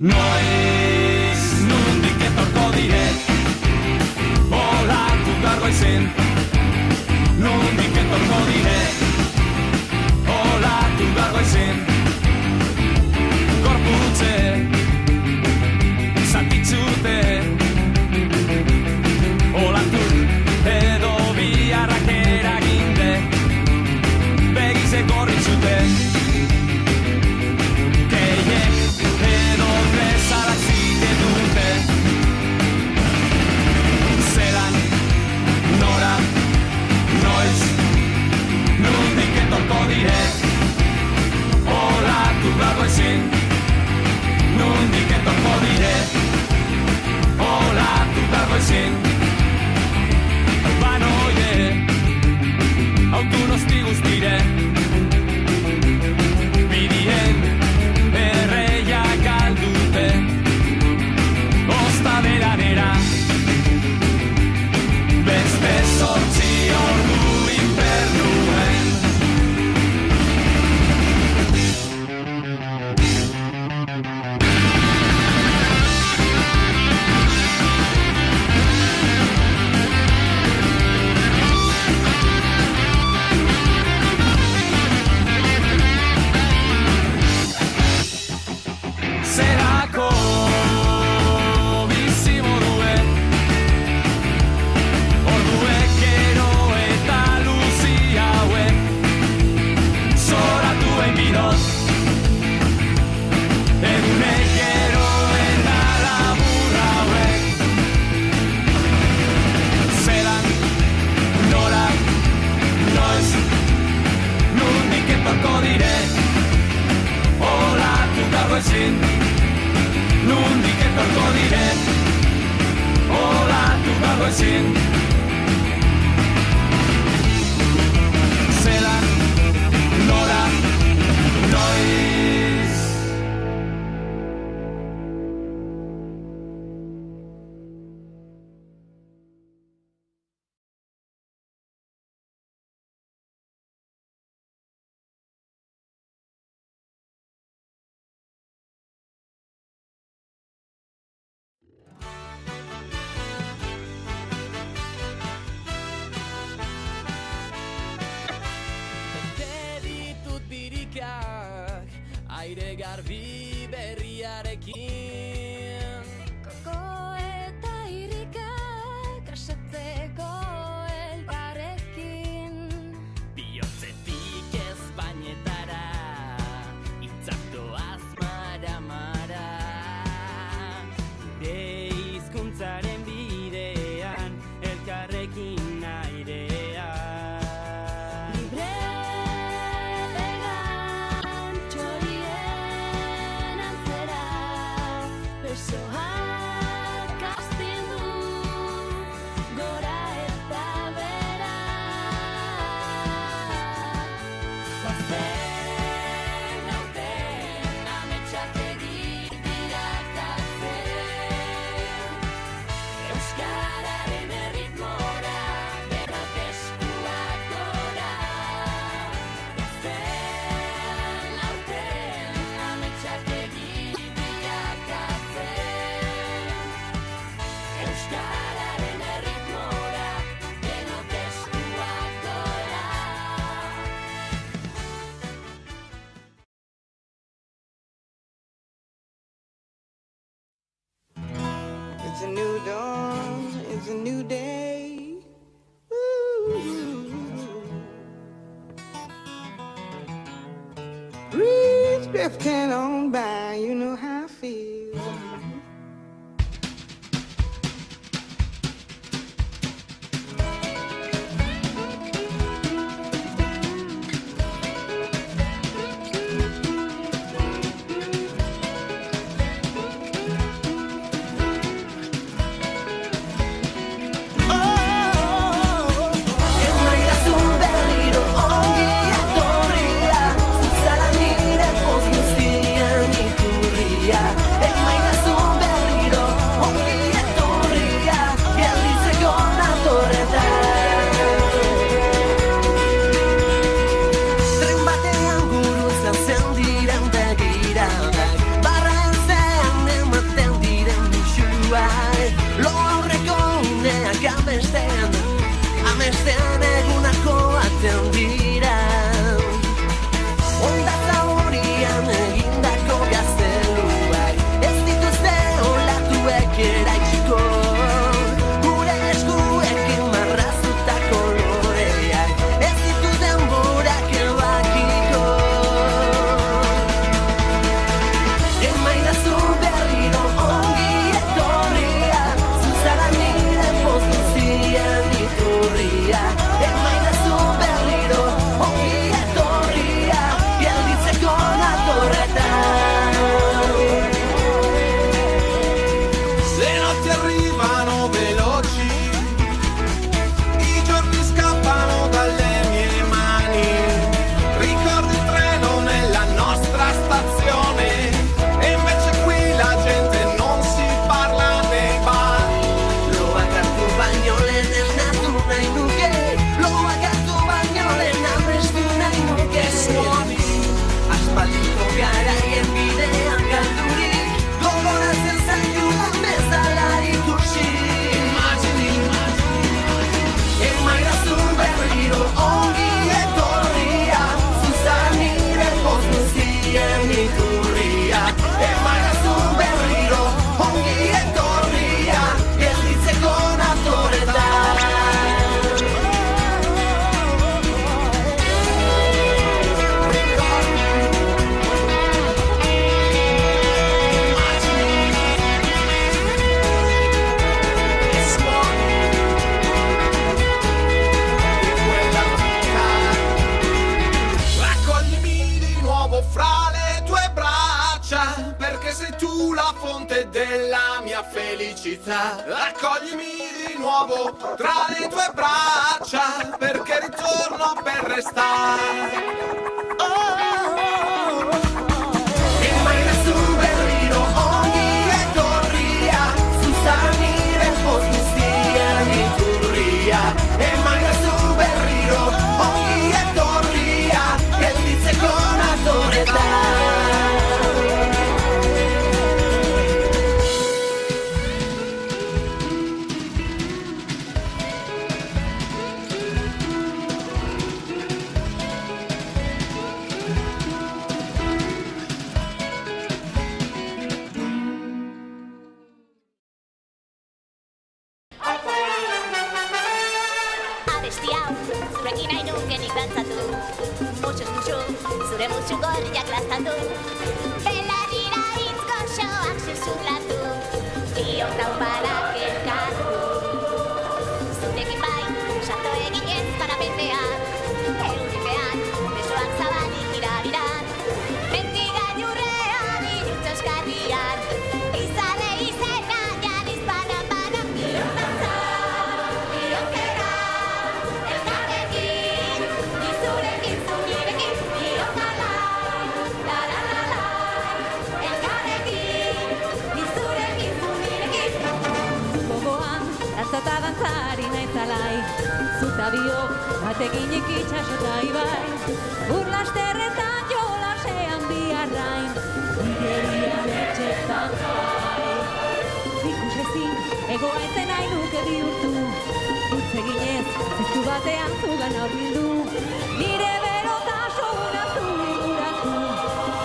Noiz nondik etorko dire olatu gargoizen. Nondik etorko dire olatu gargoizen. Gorputze zatitzute olatu edo biharrak eraginde begize gorritzute. Nondik etorko dire olatu gargoizen. Banoie autonosti guztire bidien erreia galdute osta belanera beste zortzi ordu infernuen. Nondik etorko dire olatu gargoizen. Zelan, nola, noiz. Aire garbi berriarekin koko eta irikak asetzeko elkarrekin. Bihotzetik ezpainetara hitzak doaz mara-mara. Gure hizkuntzaren bidean elkarrekin airea. Besoak astindu gora eta bera. Bazen aurten ametsak dirakatzen euskararen erritmora denok eskuak gora. Bazen aurten ametsak euskararen erritmora denok eskuak gora. It's a new dawn, it's a new day. Ooh. Breeze drifting on by, you know how I feel. Ongi etorria, zara nire poz guztian iturri. mia felicità. Accoglimi di nuovo tra le tue braccia, perché ritorno per restare. Bateginek itxasota ibai, urlasterretan jolasean biarrain, igerian etxetan jai. Ikusezin, egoa ezen nahi nuke bihurtu, utzeginez, ziztu batean zugan aurbildu, nire berotasuna zu inguratu,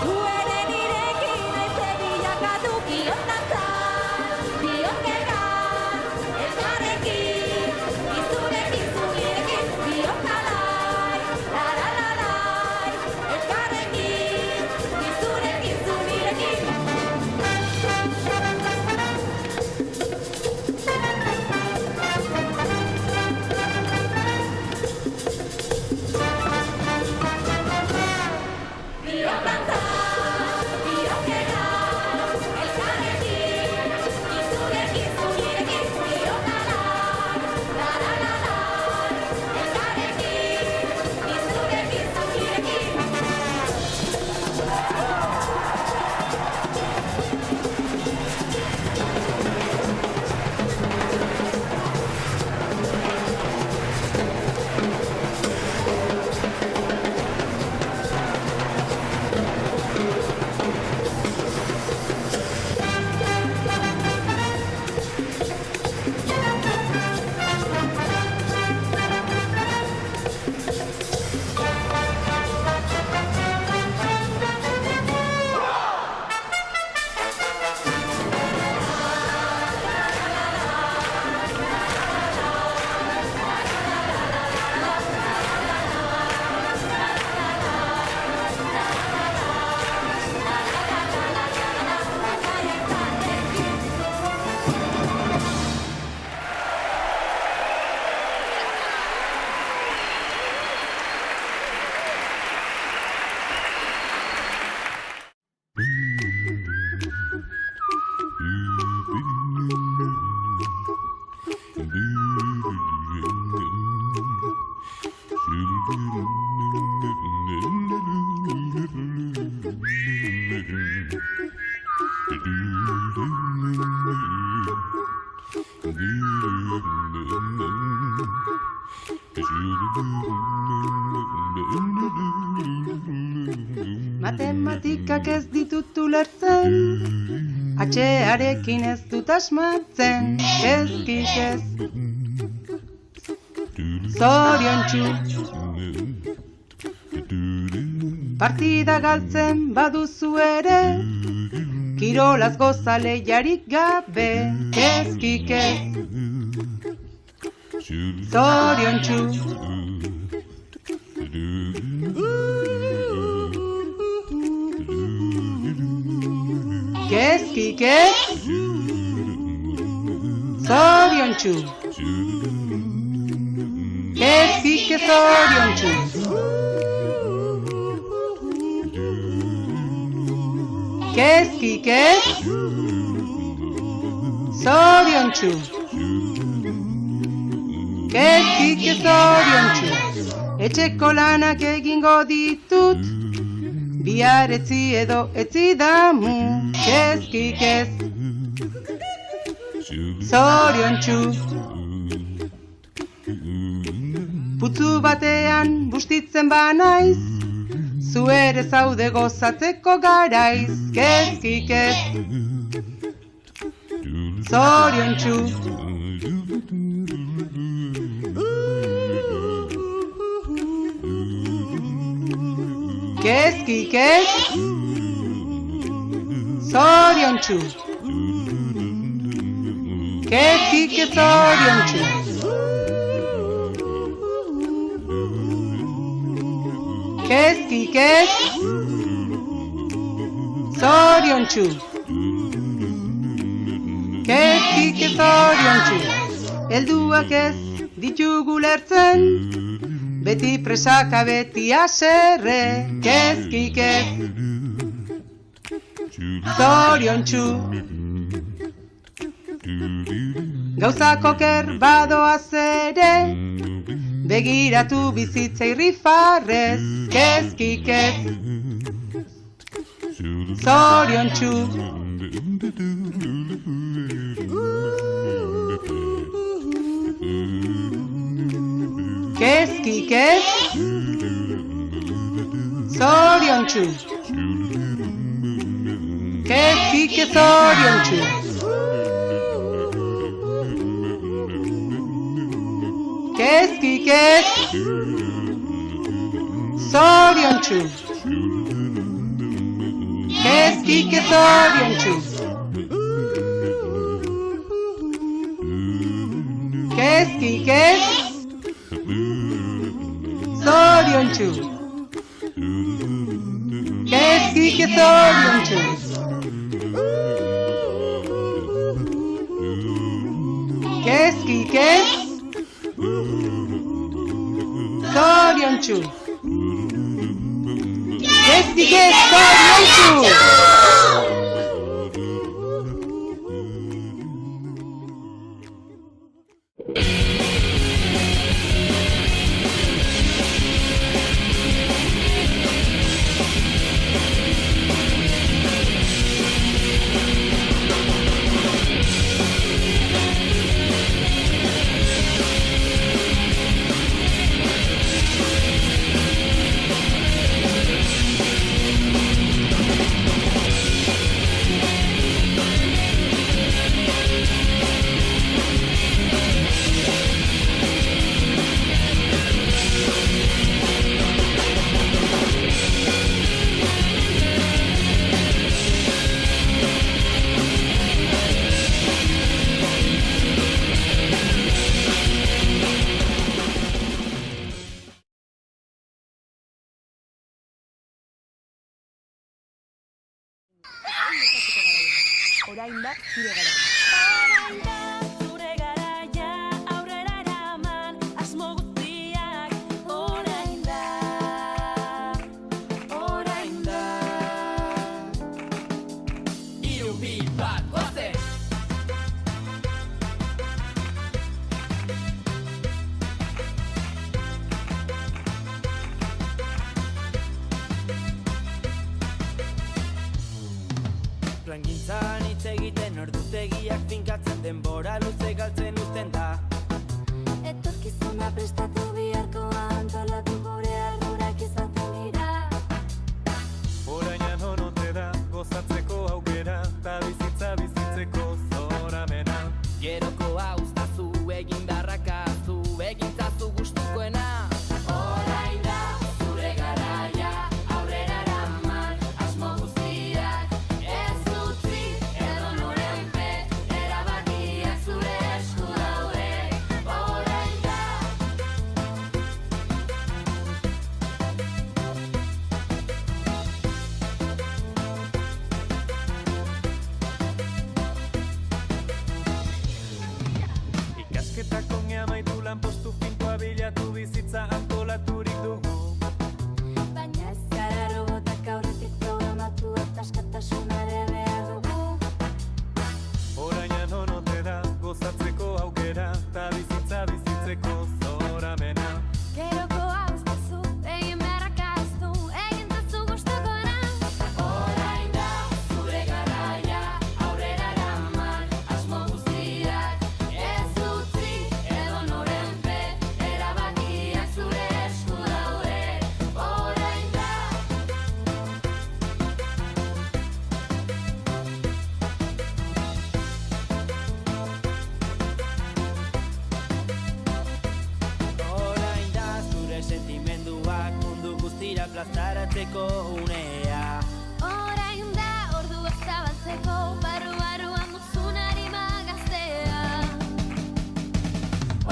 zu ere nirekin aize bilakatu, kiondantzan, bionkegan, elkarrekin, izurekin zuirekin, bionkalai, la-la-la-lai, elkarrekin, izurekin zuirekin. Matematikak ez ditut ulertzen, atxearekin ez dut asmatzen, ezkik ez. Zoriontsu, partida galtzen baduzu ere, kirolaz goza lehiarik gabe, ezkik ez. Zoriontsu, ezkik ez. Zoriontsu, ezkik ez zoriontsu. Ezkik ez. zoriontsu. Kezkike zoriontsu. Etxeko lanak egingo ditut, bihar etzi edo etzi damu. Kezkikez zoriontsu. Putzu batean bustitzen banaiz, zu ere zaude gozatzeko garaiz. Kezkikez zoriontsu. Kezkikez zoriontsu. Kezkikez zoriontsu. Kezkikez zoriontsu. Kezkikez zoriontsu. Helduak ez ditugu lertzen, beti presaka beti haserre. Kezkikez zoriontsu. Gauzak oker badoaz ere, begiratu bizitza irrifarrez. Kezkikez zoriontsu. Kezkikez zoriontsu. Kezkikez zoriontsu. Kezkikez zoriontsu. Kezkikez zoriontsu. Kezkikez zoriontsu. Kezkikez zoriontsu. Kezkikez zoriontsu. Kezkikez zoriontsu. Orain da zure garaia. Zure garaia aurrera eraman, asmo guztiak orain da. Hiru, bi, bat, goazen! Plangintzan hitz egiten ordutegiak finkatzen, denbora luze galtzen uzten da. Etorkizuna prestatu biharko antolatu gure ardurak izaten dira. Orainan honote da, gozatzeko aukera, ta bizitza bizitzeko zoramena. Gerokoa uztazu, egin darrakazu, egintzazu gustukoena. Orain da zure garaia aurrera eraman, asmo guztiak ez utzi edo norenpe, erabakiak zure esku daude. Orain da Ikasketak onge amaitu lanpostu finkoa bilatu bizitza antolaturik dugu. baina ez gara robotak aurretik programatu eta askatasuna ere behar dugu. Orainan honote plazaratzeko unea. Orain da ordua zabaltzeko, barru-barruan duzun arima gaztea.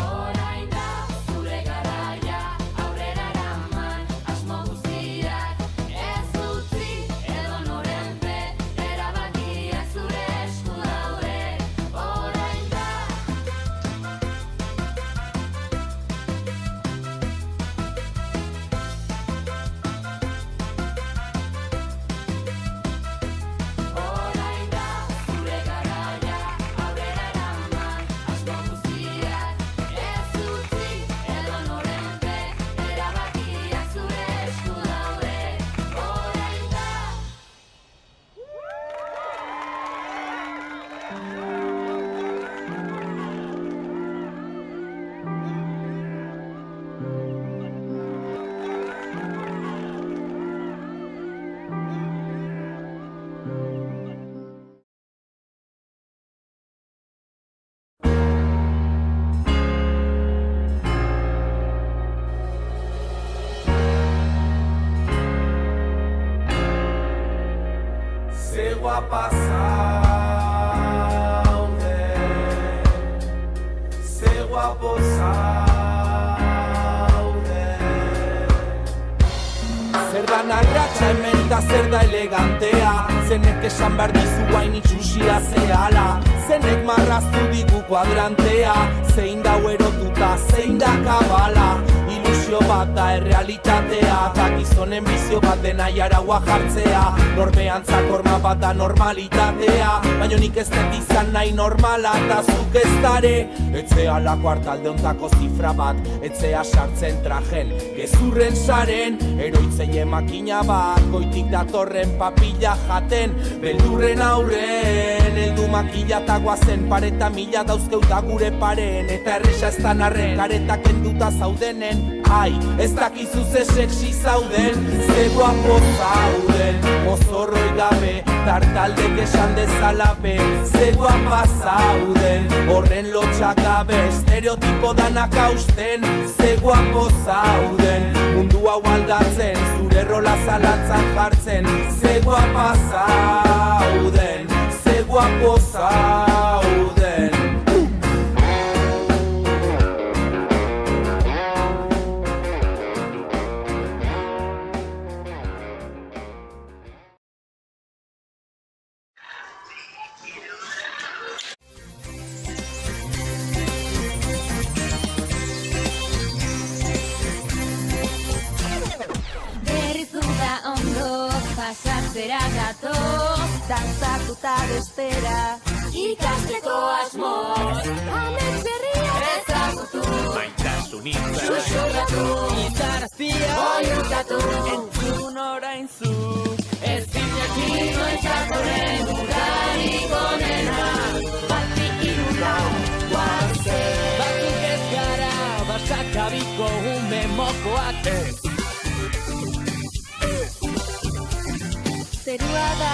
Orain da zure garaia, aurrera eraman, asmo guztiak ez utzi, edonorenpe, erabakiak zure esku daude. Orain da. Orain da zure garaia, aurrera eraman, asmo guztiak ez utzi, edonorenpe, erabakiak zure esku daude. Orain da. Ze guapa zaude, ze guapo zaude. Zer da narratxa hemen da zer da elegantea, zenek esan behar dizu hain itxusia zehala, zenek marraztu digu kuadrantea, zein da erotuta, zein da kabala, ilusio bat da errealitatea, eta gizonen bizio bat dena jaraua jartzea, normean zakorma bat da normalitatea, baina nik ez dut izan nahi normala, eta zuk ez dare, etzea lako hartalde ontako zifra bat, etzea sartzen trajen, gezurren saren, eroitzeie makina bat, goitik datorren papilla jaten, beldurren aurren, eldu makila eta guazen, pareta mila dauzkeuta gure paren, eta erresa ez da narren, karetak enduta zaudenen, ai, ez dakizu ze sexy zauden, ze guapo zauden, mozorroi gabe, tartaldek esan dezalape, ze guapa zauden, horren lotxak gabe, estereotipo danak hausten, ze guapo zauden, mundu hau aldatzen, zure rola zalantzan jartzen, ze guapa zauden, ze guapo zauden. Pasatzera gatoz, dantzatuta bestera, ikasteko asmoz, amets berria ezagutu, Maitasunik susurratu, Itaraztia oiukatu, entzun orain zu. ez zinaki noizakoren udarik onena, bati irula, guazen. Batzuk ez gara, basakabiko ume mokoak ez. Zerua da